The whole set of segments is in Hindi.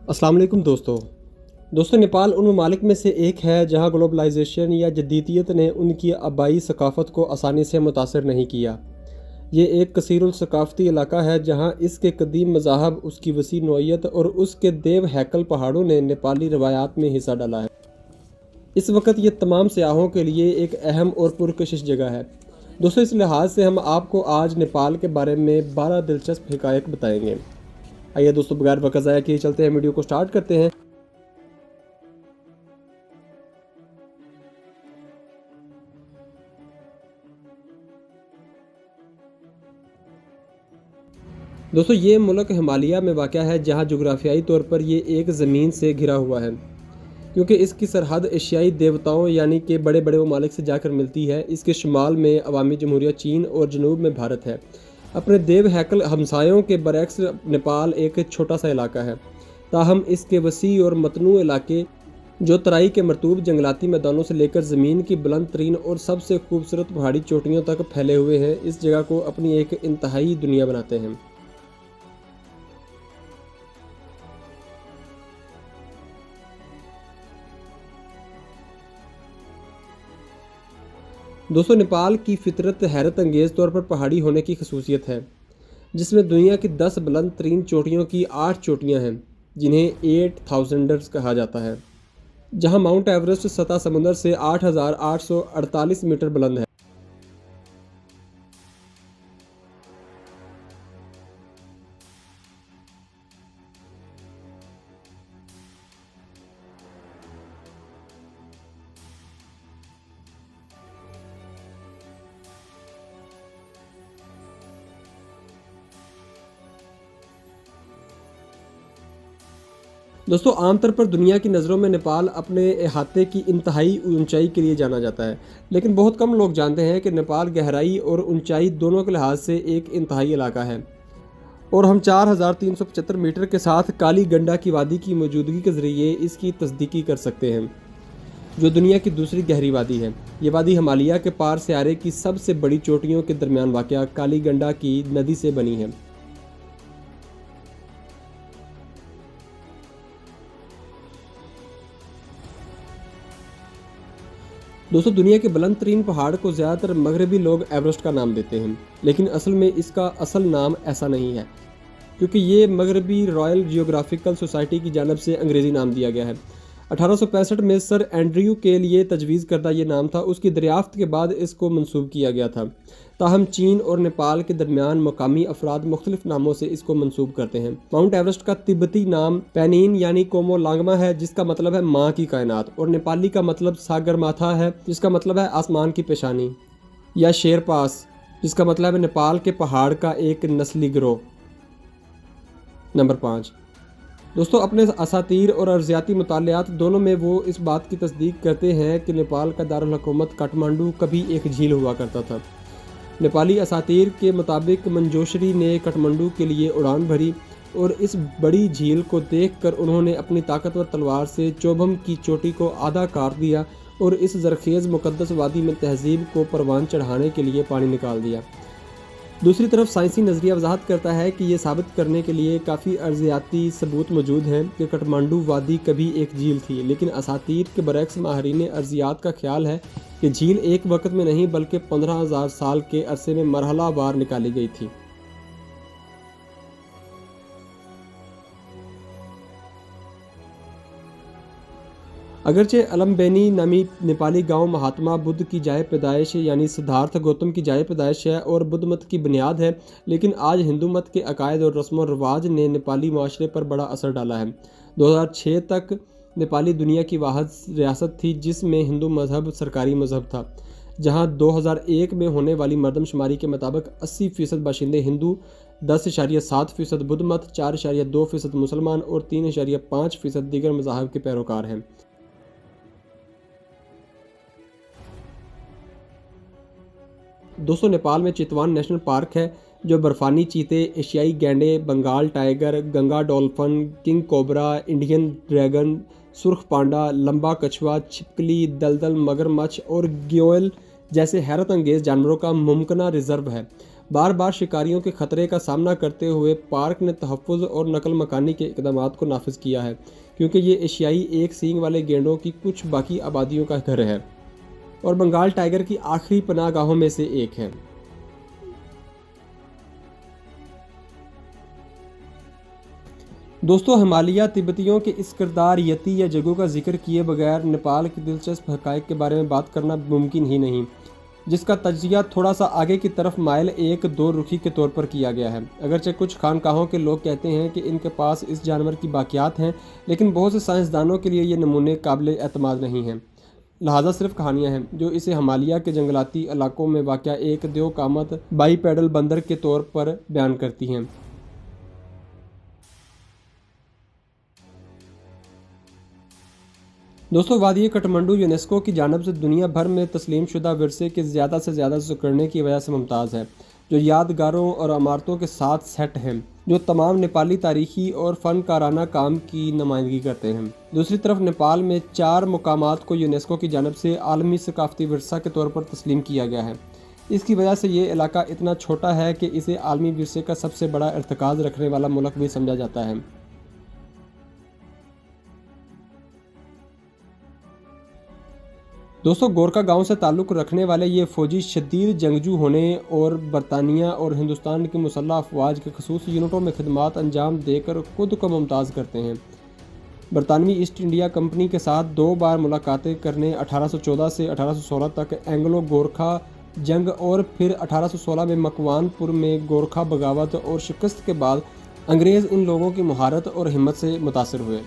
अस्सलाम वालेकुम दोस्तों नेपाल उन ममालिक में से एक है जहां ग्लोबलाइजेशन या जदीदियत ने उनकी आबाई सकाफ़त को आसानी से मुतासर नहीं किया। ये एक कसीरुल सकाफ़ती इलाका है जहां इसके कदीम मज़ाहब, उसकी वसी नौइयत और उसके देव हैकल पहाड़ों ने नेपाली रवायात में हिस्सा डाला है। इस वक्त ये तमाम सयाहों के लिए एक अहम और पुरकशिश जगह है। दोस्तों, इस लिहाज से हम आपको आज नेपाल के बारे में 12 दिलचस्प हिकायत बताएंगे। आइए दोस्तों, बगैर वक्त ज़ाया किए चलते हैं, वीडियो को स्टार्ट करते हैं। दोस्तों, ये मुल्क हिमालय में वाक़ है जहाँ जोग्राफियाई तौर पर ये एक ज़मीन से घिरा हुआ है, क्योंकि इसकी सरहद एशियाई देवताओं यानी कि बड़े बड़े ममालिक से जाकर मिलती है। इसके शुमाल में अवामी जमहूरिया चीन और जनूब में भारत है। अपने देव हैकल हमसायों के बरक्स नेपाल एक छोटा सा इलाका है, ताहम इसके वसी और मतनू इलाके जो तराई के मरतूब जंगलाती मैदानों से लेकर ज़मीन की बुलंद तरीन और सबसे खूबसूरत पहाड़ी चोटियों तक फैले हुए हैं, इस जगह को अपनी एक इंतहाई दुनिया बनाते हैं। दोस्तों, नेपाल की फितरत हैरत अंगेज़ तौर पर पहाड़ी होने की खसूसियत है, जिसमें दुनिया की 10 बुलंद तरीन चोटियों की 8 चोटियाँ हैं, जिन्हें 8000ers कहा जाता है, जहां माउंट एवरेस्ट सतह समुद्र से 8848 मीटर बुलंद है। दोस्तों, आमतौर पर दुनिया की नज़रों में नेपाल अपने अहाते की इंतहाई ऊंचाई के लिए जाना जाता है, लेकिन बहुत कम लोग जानते हैं कि नेपाल गहराई और ऊंचाई दोनों के लिहाज से एक इंतहाई इलाका है, और हम 4375 मीटर के साथ काली गंडा की वादी की मौजूदगी के ज़रिए इसकी तस्दीकी कर सकते हैं, जो दुनिया की दूसरी गहरी वादी है। ये वादी हिमालय के पार स्यारे की सबसे बड़ी चोटियों के दरमियान वाक़या काली गंडा की नदी से बनी है। दोस्तों, दुनिया के बुलंद तरीन पहाड़ को ज़्यादातर मगरबी लोग एवरेस्ट का नाम देते हैं, लेकिन असल में इसका असल नाम ऐसा नहीं है, क्योंकि ये मगरबी रॉयल जियोग्राफिकल सोसाइटी की जानब से अंग्रेज़ी नाम दिया गया है। 1865 में सर एंड्रयू के लिए तजवीज़ करदा ये नाम था, उसकी दरियाफ्त के बाद इसको मंसूब किया गया था। ताहम चीन और नेपाल के दरमियान मकामी अफराद मुख्तलिफ नामों से इसको मंसूब करते हैं। माउंट एवरेस्ट का तिब्बती नाम पैनीन यानी कोमो लांगमा है, जिसका मतलब है माँ की कायनात, और नेपाली का मतलब सागर माथा है, जिसका मतलब है आसमान की पेशानी, या शेर पास, जिसका मतलब है नेपाल के पहाड़ का एक नस्ली गिरोह। नंबर 5। दोस्तों, अपने असातीर और अर्जियाती मुतालियात दोनों में वो इस बात की तस्दीक करते हैं कि नेपाल का दारुल हुकूमत काठमांडू कभी एक झील हुआ करता था। नेपाली असातीर के मुताबिक मंजोशरी ने काठमांडू के लिए उड़ान भरी, और इस बड़ी झील को देखकर उन्होंने अपनी ताकतवर तलवार से चोबम की चोटी को आधा काट दिया और इस जरखेज़ मुकद्दस वादी में तहजीब को परवान चढ़ाने के लिए पानी निकाल दिया। दूसरी तरफ साइंसी नज़रिया वजाहत करता है कि ये साबित करने के लिए काफ़ी अर्जियाती सबूत मौजूद हैं कि काठमांडू वादी कभी एक झील थी, लेकिन असातीर के बरक्स माहरीन अर्जियात का ख्याल है कि झील एक वक्त में नहीं बल्कि 15,000 साल के अरसे में मरहलावार निकाली गई थी। अगरचे अलम्बेनी नामी नेपाली गांव महात्मा बुद्ध की जाए पैदाइश यानी सिद्धार्थ गौतम की जाए पैदाइश है और बुद्ध मत की बुनियाद है, लेकिन आज हिंदू मत के अकायद और रस्म व रवाज ने नेपाली माशरे पर बड़ा असर डाला है। 2006 तक नेपाली दुनिया की वाहिद रियासत थी जिसमें हिंदू मजहब सरकारी मजहब था, जहां 2001 में होने वाली मरदमशुमारी के मुताबिक 80% बाशिंदे हिंदू, 10.7% बुद्ध मत, 4.2% मुसलमान और 3.5% दीगर मज़ाहब के पैरोकार हैं। दोस्तों, नेपाल में चितवान नेशनल पार्क है, जो बर्फानी चीते, एशियाई गैंडे, Bengal tiger, Ganga dolphin, king cobra, Indian dragon, सुर्ख पांडा, लंबा कछुआ, छिपकली, दलदल मगरमच्छ और ग्योल जैसे हैरत अंगेज़ जानवरों का मुमकिना रिजर्व है। बार बार शिकारियों के खतरे का सामना करते हुए पार्क ने तहफ़्फ़ुज़ और नकल मकानी के इक़दामात को नाफिज किया है, क्योंकि ये एशियाई एक सींग वाले गेंडों की कुछ बाकी आबादियों का घर है और बंगाल टाइगर की आखिरी पनाहगाहों में से एक है। दोस्तों, हिमालय तिब्बतियों के इस किरदार यति या जगू का जिक्र किए बगैर नेपाल की दिलचस्प हक़ाइक़ के बारे में बात करना मुमकिन ही नहीं, जिसका तज्ज़िया थोड़ा सा आगे की तरफ माइल 1-2 रुखी के तौर पर किया गया है। अगरचे कुछ खानकाहों के लोग कहते हैं कि इनके पास इस जानवर की बाक़ियात हैं, लेकिन बहुत से साइंसदानों के लिए ये नमूने काबिल एतमाद नहीं हैं, लिहाजा सिर्फ कहानियाँ हैं जो इसे हिमालय के जंगलाती इलाकों में वाक़या एक द्योकामत बाईपैडल बंदर के तौर पर बयान करती हैं। दोस्तों, वादी कठमंडू यूनेस्को की जानब से दुनिया भर में तस्लीम शुदा विरसे के ज़्यादा से ज़्यादा करने की वजह से मुमताज़ है, जो यादगारों और इमारतों के साथ सेट हैं जो तमाम नेपाली तारीख़ी और फ़नकाराना काम की नुमाइंदगी करते हैं। दूसरी तरफ नेपाल में 4 मुकामात को यूनेस्को की जानब से आलमी सकाफ़ती विरसा के तौर पर तस्लीम किया गया है। इसकी वजह से ये इलाका इतना छोटा है कि इसे आलमी विरसे का सबसे बड़ा इर्तिकाज़ रखने वाला मुल्क भी समझा जाता है। दोस्तों, गोरखा गांव से ताल्लुक़ रखने वाले ये फ़ौजी शदीद जंगजू होने और बरतानिया और हिंदुस्तान की मुसल्लह अफवाज के ख़ुसूसी यूनिटों में खिदमात अंजाम देकर खुद को मुमताज़ करते हैं। बरतानवी ईस्ट इंडिया कंपनी के साथ 2 बार मुलाकातें करने 1814 से 1816 तक एंग्लो गोरखा जंग और फिर 1816 में मकवानपुर में गोरखा बगावत और शिकस्त के बाद अंग्रेज़ इन लोगों की महारत और हिम्मत से मुतासिर हुए,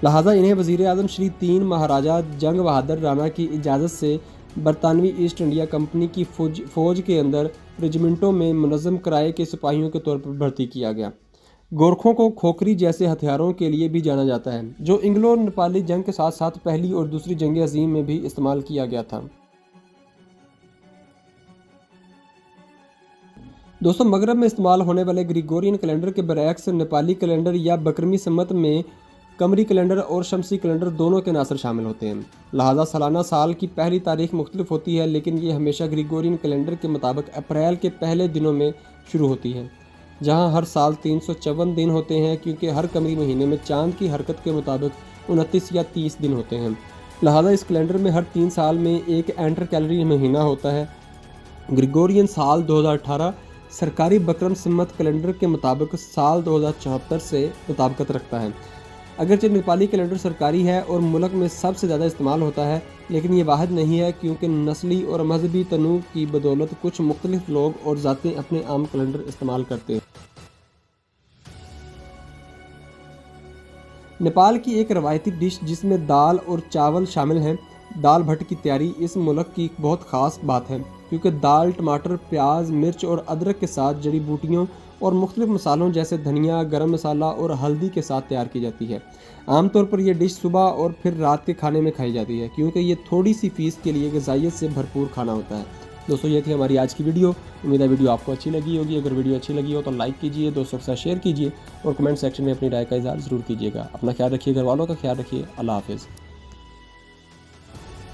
लिहाजा इन्हें वज़ीर आज़म श्री 3 महाराजा जंग बहादुर राणा की इजाज़त से बरतानवी ईस्ट इंडिया कंपनी की फ़ौज के अंदर रेजिमेंटों में मुनज़्ज़म किराए के सिपाहियों के तौर पर भर्ती किया गया। गोरखों को खोखरी जैसे हथियारों के लिए भी जाना जाता है, जो इंग्लो नेपाली जंग के साथ साथ पहली और दूसरी जंग अज़ीम में भी इस्तेमाल किया गया था। दोस्तों, मगरब में इस्तेमाल होने वाले ग्रिगोरियन कैलेंडर के बरअक्स नेपाली कैलेंडर या बकरमी सम्मत में कमरी कैलेंडर और शमसी कैलेंडर दोनों के नासर शामिल होते हैं, लिहाजा सालाना साल की पहली तारीख मुख्तलिफ होती है, लेकिन ये हमेशा ग्रिगोरियन कैलेंडर के मुताबिक अप्रैल के पहले दिनों में शुरू होती है, जहां हर साल 354 दिन होते हैं, क्योंकि हर कमरी महीने में चांद की हरकत के मुताबिक 29 या 30 दिन होते हैं। लिहाजा इस कैलेंडर में हर 3 साल में एक एंटर कैलरी महीना होता है। ग्रिगोरियन साल 2018 सरकारी बकरम सम्मत कैलेंडर के मुताबिक साल 2074 से मुताबिकत रखता है। अगरचे नेपाली कैलेंडर सरकारी है और मुल्क में सबसे ज़्यादा इस्तेमाल होता है, लेकिन ये वाहिद नहीं है, क्योंकि नस्ली और मजहबी तनूव की बदौलत कुछ मुख्तलिफ लोग और ज़ातें अपने आम कैलेंडर इस्तेमाल करते हैं। नेपाल की एक रवायती डिश जिसमें दाल और चावल शामिल हैं, दाल भट्ट की तैयारी इस मुल्क की बहुत ख़ास बात है, क्योंकि दाल टमाटर, प्याज, मिर्च और अदरक के साथ जड़ी बूटियों और मुख्तलिफ मसालों जैसे धनिया, गरम मसाला और हल्दी के साथ तैयार की जाती है। आमतौर पर यह डिश सुबह और फिर रात के खाने में खाई जाती है, क्योंकि ये थोड़ी सी फीस के लिए ग़िज़ाइयत से भरपूर खाना होता है। दोस्तों, ये थी हमारी आज की वीडियो। उम्मीद है वीडियो आपको अच्छी लगी होगी। अगर वीडियो अच्छी लगी हो तो लाइक कीजिए, दोस्तों के साथ शेयर कीजिए और कमेंट सेक्शन में अपनी राय का इज़हार ज़रूर कीजिएगा। अपना ख्याल रखिए, घर वालों का ख्याल रखिए। अल्लाह हाफ़िज़।